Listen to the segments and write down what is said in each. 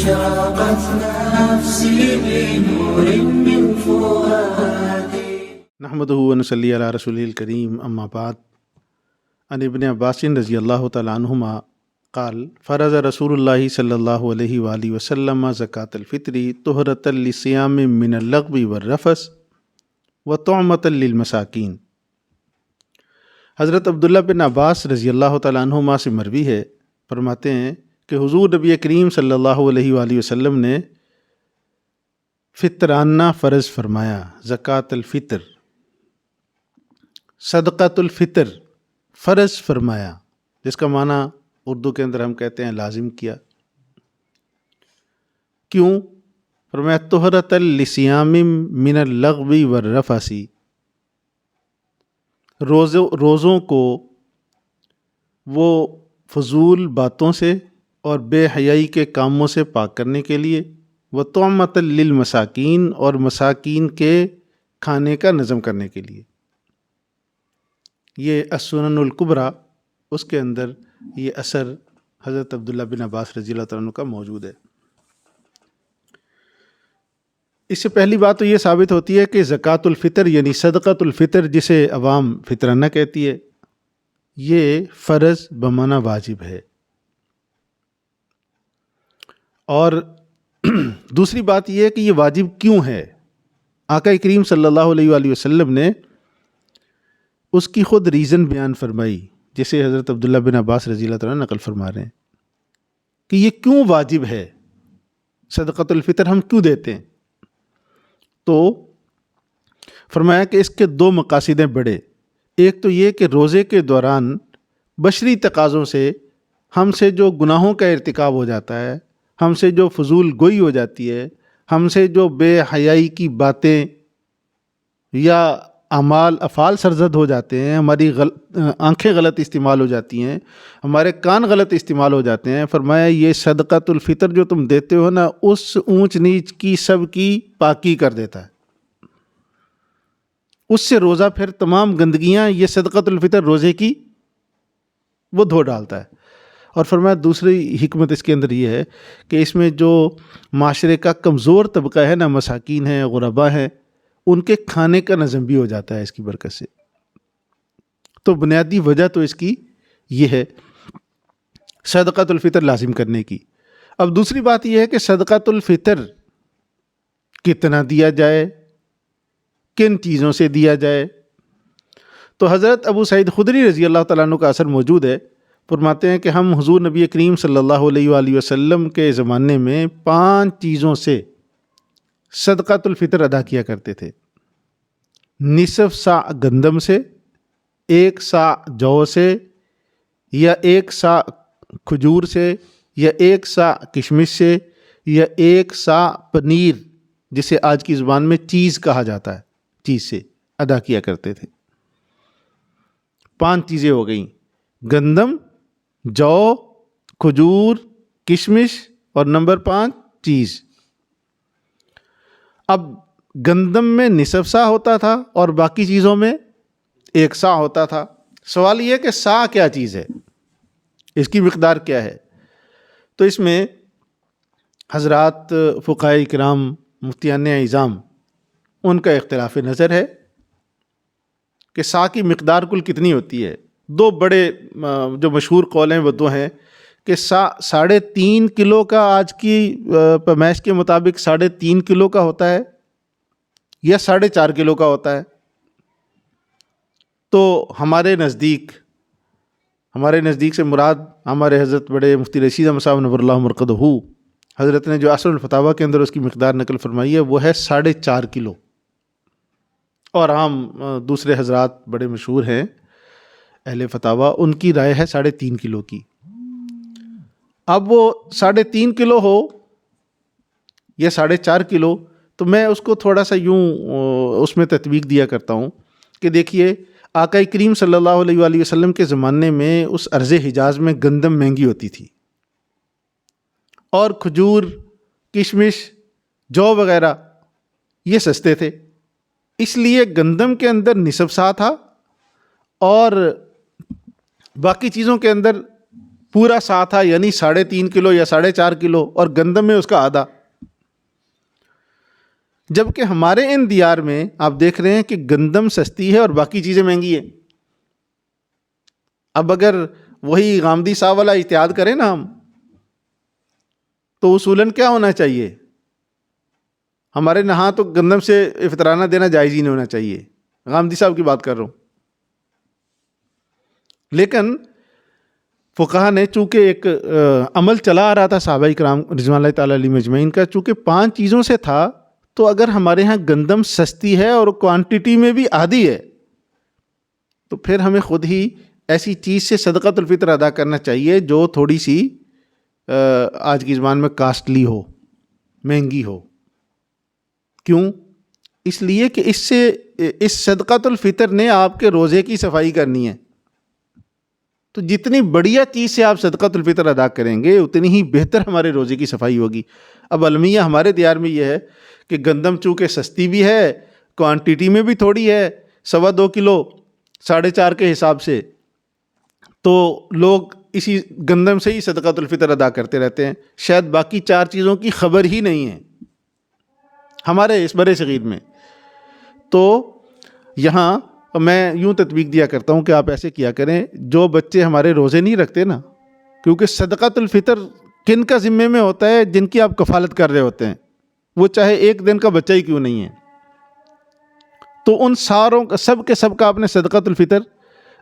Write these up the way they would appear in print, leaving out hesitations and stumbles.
أشرقت نفسي بنور من فؤادي. نحمدہ ونصلی علی رسولہ الکریم، اما بعد. عن ابن عباس رضی اللہ تعالی عنہما قال فرض رسول اللہ صلی اللہ علیہ وآلہ وسلم زکاۃ الفطر طہرۃ للصیام من اللغو والرفث وطعمۃ للمساکین. حضرت عبداللہ بن عباس رضی اللہ تعالی عنہما سے مروی ہے، فرماتے ہیں کہ حضور نبی کریم صلی اللہ علیہ وآلہ وسلم نے فطرانہ فرض فرمایا، زکوٰۃ الفطر، صدقۃ الفطر فرض فرمایا، جس کا معنی اردو کے اندر ہم کہتے ہیں لازم کیا. کیوں؟ فرمایا طہرۃ للصیام من اللغو والرفث، روزوں کو وہ فضول باتوں سے اور بے حیائی کے کاموں سے پاک کرنے کے لیے، وطعمۃ للمساکین، اور مساکین کے کھانے کا نظم کرنے کے لیے. یہ السنن الکبریٰ، اس کے اندر یہ اثر حضرت عبداللہ بن عباس رضی اللہ تعالیٰ عنہ کا موجود ہے. اس سے پہلی بات تو یہ ثابت ہوتی ہے کہ زکوٰۃ الفطر یعنی صدقۃ الفطر، جسے عوام فطرانہ کہتی ہے، یہ فرض بمعنی واجب ہے. اور دوسری بات یہ ہے کہ یہ واجب کیوں ہے. آقا کریم صلی اللہ علیہ وآلہ وسلم نے اس کی خود ریزن بیان فرمائی، جسے حضرت عبداللہ بن عباس رضی اللہ تعالیٰ نقل فرما رہے ہیں کہ یہ کیوں واجب ہے، صدقۃ الفطر ہم کیوں دیتے ہیں. تو فرمایا کہ اس کے دو مقاصد ہیں بڑے. ایک تو یہ کہ روزے کے دوران بشری تقاضوں سے ہم سے جو گناہوں کا ارتکاب ہو جاتا ہے، ہم سے جو فضول گوئی ہو جاتی ہے، ہم سے جو بے حیائی کی باتیں یا افعال سرزد ہو جاتے ہیں، ہماری آنکھیں غلط استعمال ہو جاتی ہیں، ہمارے کان غلط استعمال ہو جاتے ہیں. فرمایا یہ صدقۃ الفطر جو تم دیتے ہو نا، اس اونچ نیچ کی سب کی پاکی کر دیتا ہے. اس سے روزہ پھر تمام گندگیاں یہ صدقۃ الفطر روزے کی وہ دھو ڈالتا ہے. اور فرمایا دوسری حکمت اس کے اندر یہ ہے کہ اس میں جو معاشرے کا کمزور طبقہ ہے نا، مساکین ہیں، غربا ہیں، ان کے کھانے کا نظم بھی ہو جاتا ہے اس کی برکت سے. تو بنیادی وجہ تو اس کی یہ ہے صدقۃ الفطر لازم کرنے کی. اب دوسری بات یہ ہے کہ صدقۃ الفطر کتنا دیا جائے، کن چیزوں سے دیا جائے. تو حضرت ابو سعید خدری رضی اللہ تعالیٰ عنہ کا اثر موجود ہے. فرماتے ہیں کہ ہم حضور نبی کریم صلی اللہ علیہ وآلہ وسلم کے زمانے میں 5 چیزوں سے صدقۃ الفطر ادا کیا کرتے تھے. نصف سا گندم سے، 1 سا جو سے، یا 1 سا کھجور سے، یا 1 سا کشمش سے، یا 1 سا پنیر، جسے آج کی زبان میں چیز کہا جاتا ہے، چیز سے ادا کیا کرتے تھے. 5 چیزیں ہو گئیں: گندم، جو، کھجور، کشمش، اور نمبر 5 چیز. اب گندم میں نصف سا ہوتا تھا اور باقی چیزوں میں 1 سا ہوتا تھا. سوال یہ ہے کہ سا کیا چیز ہے، اس کی مقدار کیا ہے؟ تو اس میں حضرات فقہاء کرام، مفتیان اعظام، ان کا اختلاف نظر ہے کہ سا کی مقدار کل کتنی ہوتی ہے. 2 بڑے جو مشہور قول ہیں وہ 2 ہیں کہ 3.5 کلو کا آج کی پیمائش کے مطابق 3.5 کلو کا ہوتا ہے، یا 4.5 کلو کا ہوتا ہے. تو ہمارے نزدیک سے مراد ہمارے حضرت بڑے مفتی رشید احمد صاحب نور اللہ مرقدہ حضرت نے جو اصل الفتاویٰ کے اندر اس کی مقدار نقل فرمائی ہے وہ ہے 4.5 کلو. اور عام دوسرے حضرات بڑے مشہور ہیں اہل فتاویٰ، ان کی رائے ہے 3.5 کلو کی. اب وہ 3.5 کلو ہو یا 4.5 کلو، تو میں اس کو تھوڑا سا یوں اس میں تطبیق دیا کرتا ہوں کہ دیکھیے، آقا کریم صلی اللہ علیہ وآلہ وسلم کے زمانے میں اس ارض حجاز میں گندم مہنگی ہوتی تھی، اور کھجور، کشمش، جو وغیرہ یہ سستے تھے. اس لیے گندم کے اندر نصف سا تھا اور باقی چیزوں کے اندر پورا سا تھا، یعنی 3.5 کلو یا 4.5 کلو، اور گندم میں اس کا آدھا. جبکہ ہمارے ان دیار میں آپ دیکھ رہے ہیں کہ گندم سستی ہے اور باقی چیزیں مہنگی ہیں. اب اگر وہی غامدی صاحب والا اجتہاد کریں نا ہم، تو اصولاً کیا ہونا چاہیے؟ ہمارے نہاں تو گندم سے فطرانہ دینا جائز ہی نہیں ہونا چاہیے. غامدی صاحب کی بات کر رہا ہوں. لیکن فقہا نے چونکہ ایک عمل چلا آ رہا تھا صحابہ کرام رضوان اللہ تعالیٰ علیہم اجمعین کا، چونکہ 5 چیزوں سے تھا، تو اگر ہمارے ہاں گندم سستی ہے اور کوانٹٹی میں بھی آدھی ہے، تو پھر ہمیں خود ہی ایسی چیز سے صدقۃ الفطر ادا کرنا چاہیے جو تھوڑی سی آج کی زبان میں کاسٹلی ہو، مہنگی ہو. کیوں؟ اس لیے کہ اس صدقۃ الفطر نے آپ کے روزے کی صفائی کرنی ہے. تو جتنی بڑھیا چیز سے آپ صدقۃ الفطر ادا کریں گے اتنی ہی بہتر ہمارے روزے کی صفائی ہوگی. اب المیہ ہمارے دیار میں یہ ہے کہ گندم چونکہ سستی بھی ہے، کوانٹٹی میں بھی تھوڑی ہے، 2.25 کلو 4.5 کے حساب سے، تو لوگ اسی گندم سے ہی صدقۃ الفطر ادا کرتے رہتے ہیں. شاید باقی 4 چیزوں کی خبر ہی نہیں ہے ہمارے اس برِ صغیر میں. تو یہاں میں یوں تطبیق دیا کرتا ہوں کہ آپ ایسے کیا کریں، جو بچے ہمارے روزے نہیں رکھتے نا، کیونکہ صدقۃ الفطر کن کا ذمے میں ہوتا ہے؟ جن کی آپ کفالت کر رہے ہوتے ہیں، وہ چاہے 1 دن کا بچہ ہی کیوں نہیں ہے. تو ان ساروں کا سب کا آپ نے صدقۃ الفطر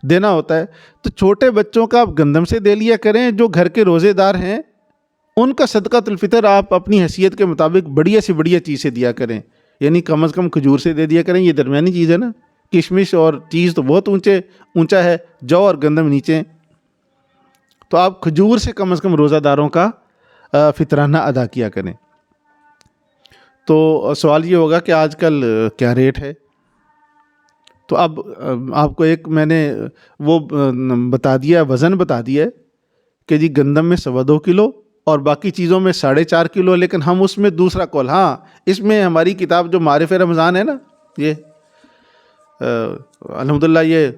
دینا ہوتا ہے. تو چھوٹے بچوں کا آپ گندم سے دے لیا کریں، جو گھر کے روزے دار ہیں ان کا صدقۃ الفطر آپ اپنی حیثیت کے مطابق بڑھیا سے بڑھیا چیز سے دیا کریں. یعنی کم از کم کھجور سے دے دیا کریں، یہ درمیانی چیز ہے نا. کشمش اور چیز تو بہت اونچا ہے، جو اور گندم نیچے. تو آپ کھجور سے کم از کم روزہ داروں کا فطرانہ ادا کیا کریں. تو سوال یہ ہوگا کہ آج کل کیا ریٹ ہے؟ تو اب آپ کو ایک میں نے وہ بتا دیا، وزن بتا دیا ہے کہ جی گندم میں 2.25 کلو اور باقی چیزوں میں 4.5 کلو. لیکن ہم اس میں دوسرا قول، ہاں اس میں ہماری کتاب جو معارف رمضان ہے نا، یہ الحمدللہ یہ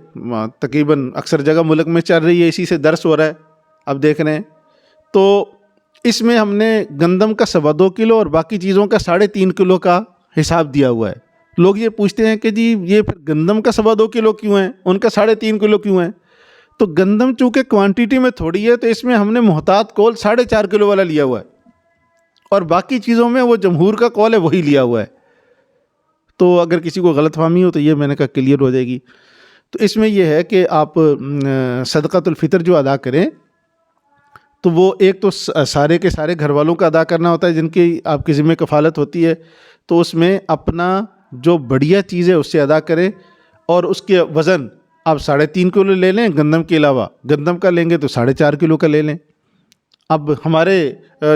تقریباً اکثر جگہ ملک میں چل رہی ہے، اسی سے درس ہو رہا ہے. اب دیکھ رہے ہیں تو اس میں ہم نے گندم کا 2.25 کلو اور باقی چیزوں کا 3.5 کلو کا حساب دیا ہوا ہے. لوگ یہ پوچھتے ہیں کہ جی یہ پھر گندم کا 2.25 کلو کیوں ہے، ان کا 3.5 کلو کیوں ہے؟ تو گندم چونکہ کوانٹٹی میں تھوڑی ہے، تو اس میں ہم نے محتاط قول 4.5 کلو والا لیا ہوا ہے، اور باقی چیزوں میں وہ جمہور کا قول ہے وہی لیا ہوا ہے. تو اگر کسی کو غلط فہمی ہو تو یہ میں نے کہا کلیئر ہو جائے گی. تو اس میں یہ ہے کہ آپ صدقۃ الفطر جو ادا کریں تو وہ ایک تو سارے کے سارے گھر والوں کا ادا کرنا ہوتا ہے جن کی آپ کے ذمہ کفالت ہوتی ہے. تو اس میں اپنا جو بڑھیا چیز ہے اس سے ادا کریں، اور اس کے وزن آپ 3.5 کلو لے لیں. گندم کے علاوہ گندم کا لیں گے تو 4.5 کلو کا لے لیں. اب ہمارے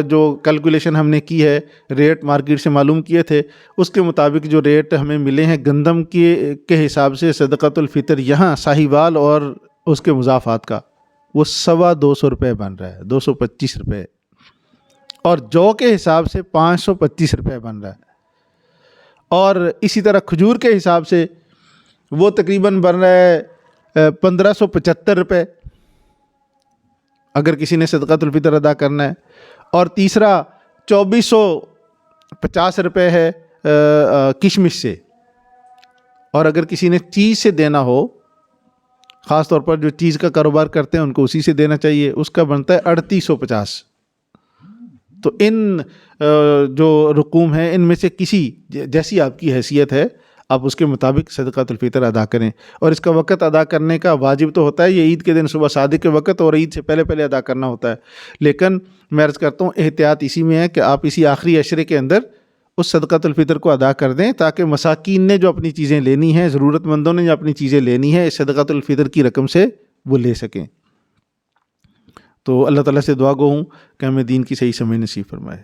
جو کیلکولیشن ہم نے کی ہے، ریٹ مارکیٹ سے معلوم کیے تھے، اس کے مطابق جو ریٹ ہمیں ملے ہیں گندم کے حساب سے صدقۃ الفطر یہاں ساہیوال اور اس کے مضافات کا، وہ 225 روپے بن رہا ہے، 225 روپے. اور جو کے حساب سے 525 روپے بن رہا ہے. اور اسی طرح کھجور کے حساب سے وہ تقریباً بن رہا ہے 1575 روپے اگر کسی نے صدقۃ الفطر ادا کرنا ہے. اور تیسرا 2450 روپے ہے کشمش سے. اور اگر کسی نے چیز سے دینا ہو، خاص طور پر جو چیز کا کاروبار کرتے ہیں ان کو اسی سے دینا چاہیے، اس کا بنتا ہے 3850. تو ان جو رقوم ہیں ان میں سے کسی جیسی آپ کی حیثیت ہے آپ اس کے مطابق صدقۃ الفطر ادا کریں. اور اس کا وقت ادا کرنے کا واجب تو ہوتا ہے یہ عید کے دن صبح صادق کے وقت، اور عید سے پہلے ادا کرنا ہوتا ہے. لیکن میں عرض کرتا ہوں احتیاط اسی میں ہے کہ آپ اسی آخری عشرے کے اندر اس صدقۃ الفطر کو ادا کر دیں، تاکہ مساکین نے جو اپنی چیزیں لینی ہیں، ضرورت مندوں نے جو اپنی چیزیں لینی ہیں، اس صدقۃ الفطر کی رقم سے وہ لے سکیں. تو اللہ تعالیٰ سے دعا گو ہوں کہ ہمیں دین کی صحیح سمجھ نصیب فرمائے.